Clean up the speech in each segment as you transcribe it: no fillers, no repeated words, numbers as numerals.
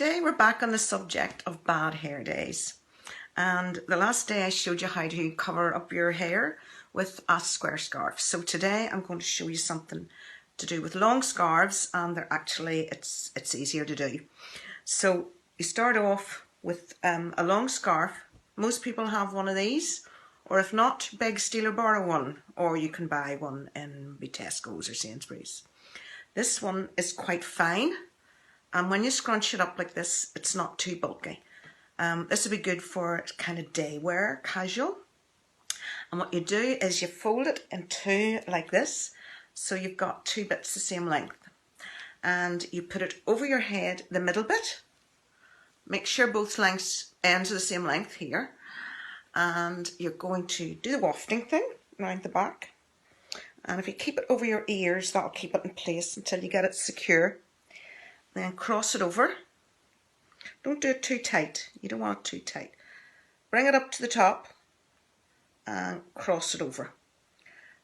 Today we're back on the subject of bad hair days, and the last day I showed you how to cover up your hair with a square scarf. So today I'm going to show you something to do with long scarves, and they're actually it's easier to do. So you start off with a long scarf. Most people have one of these, or if not, beg, steal or borrow one, or you can buy one in Tesco's or Sainsbury's. This one is quite fine. And when you scrunch it up like this, it's not too bulky. This would be good for kind of day wear, casual. And what you do is you fold it in two like this. So you've got two bits the same length. And you put it over your head, the middle bit. Make sure both ends are the same length here. And you're going to do the wafting thing around the back. And if you keep it over your ears, that'll keep it in place until you get it secure. Then cross it over. Don't do it too tight. You don't want it too tight. Bring it up to the top and cross it over.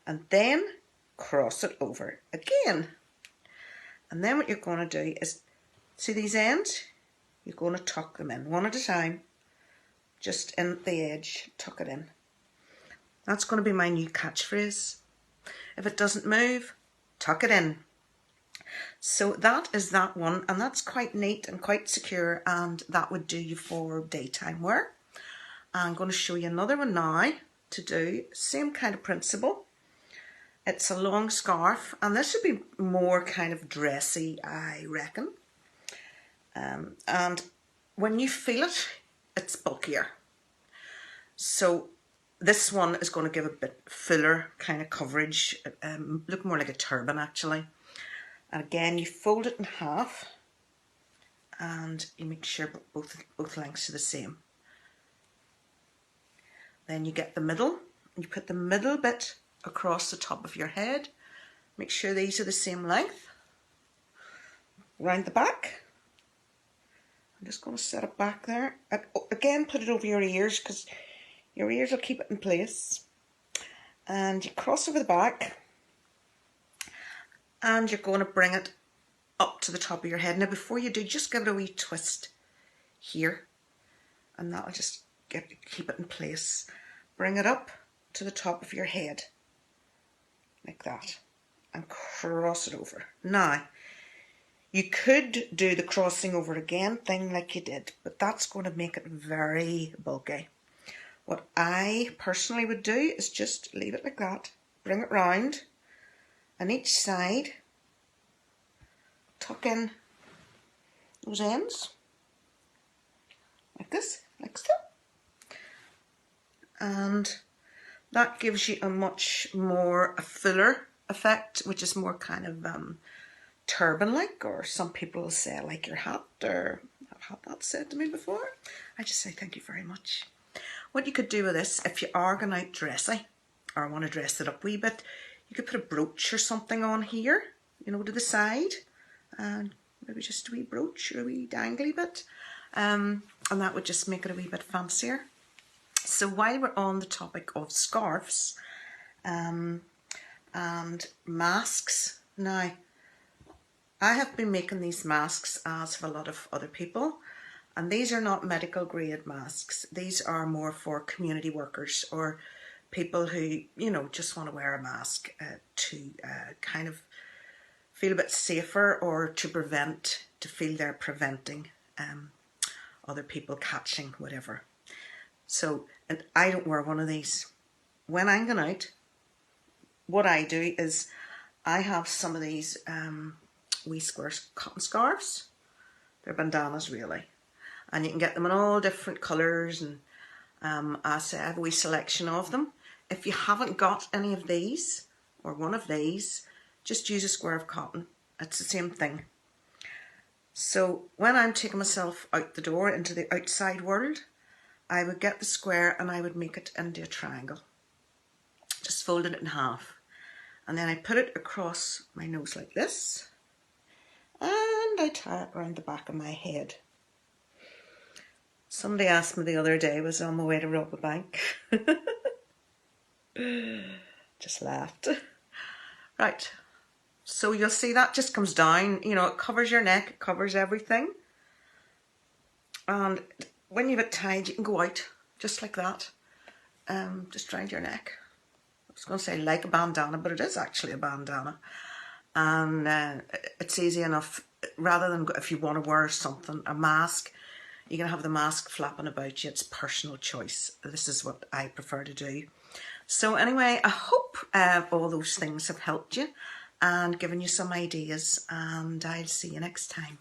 And then cross it over again. And then what you're going to do is, see these ends? You're going to tuck them in one at a time. Just in at the edge, tuck it in. That's going to be my new catchphrase. If it doesn't move, tuck it in. So that is that one, and that's quite neat and quite secure, and that would do you for daytime wear. I'm going to show you another one now to do, same kind of principle. It's a long scarf, and this would be more kind of dressy, I reckon. And when you feel it, it's bulkier. So this one is going to give a bit fuller kind of coverage, look more like a turban actually. And again, you fold it in half and you make sure both lengths are the same. Then you get the middle, and you put the middle bit across the top of your head. Make sure these are the same length. Round the back. I'm just going to set it back there. Again, put it over your ears because your ears will keep it in place. And you cross over the back. And you're going to bring it up to the top of your head. Now before you do, just give it a wee twist here, and that'll just keep it in place. Bring it up to the top of your head, like that, and cross it over. Now, you could do the crossing over again thing like you did, but that's going to make it very bulky. What I personally would do is just leave it like that, bring it round, and each side tuck in those ends like this, like so, and that gives you a much more fuller effect, which is more kind of turban like, or some people will say I like your hat, or I've had that said to me before. I just say thank you very much. What you could do with this, if you are going out dressy or want to dress it up a wee bit, you could put a brooch or something on here, you know, to the side, and maybe just a wee brooch or a wee dangly bit, and that would just make it a wee bit fancier. So while we're on the topic of scarves and masks, now I have been making these masks as have a lot of other people, and these are not medical grade masks. These are more for community workers or people who, you know, just want to wear a mask to kind of feel a bit safer, or to feel they're preventing other people catching whatever. So, and I don't wear one of these. When I'm going out, what I do is I have some of these wee square cotton scarves. They're bandanas really. And you can get them in all different colours, and I say I have a wee selection of them. If you haven't got any of these, or one of these, just use a square of cotton. It's the same thing. So when I'm taking myself out the door into the outside world, I would get the square and I would make it into a triangle. Just folded it in half. And then I put it across my nose like this, and I tie it around the back of my head. Somebody asked me the other day, was on my way to rob a bank. Just laughed. Right, so you'll see that just comes down, you know, it covers your neck, it covers everything. And when you've it tied, you can go out just like that. Just round your neck. I was going to say like a bandana, but it is actually a bandana. And it's easy enough. Rather than if you want to wear something, a mask, you can have the mask flapping about you. It's personal choice. This is what I prefer to do. So anyway, I hope all those things have helped you and given you some ideas, and I'll see you next time.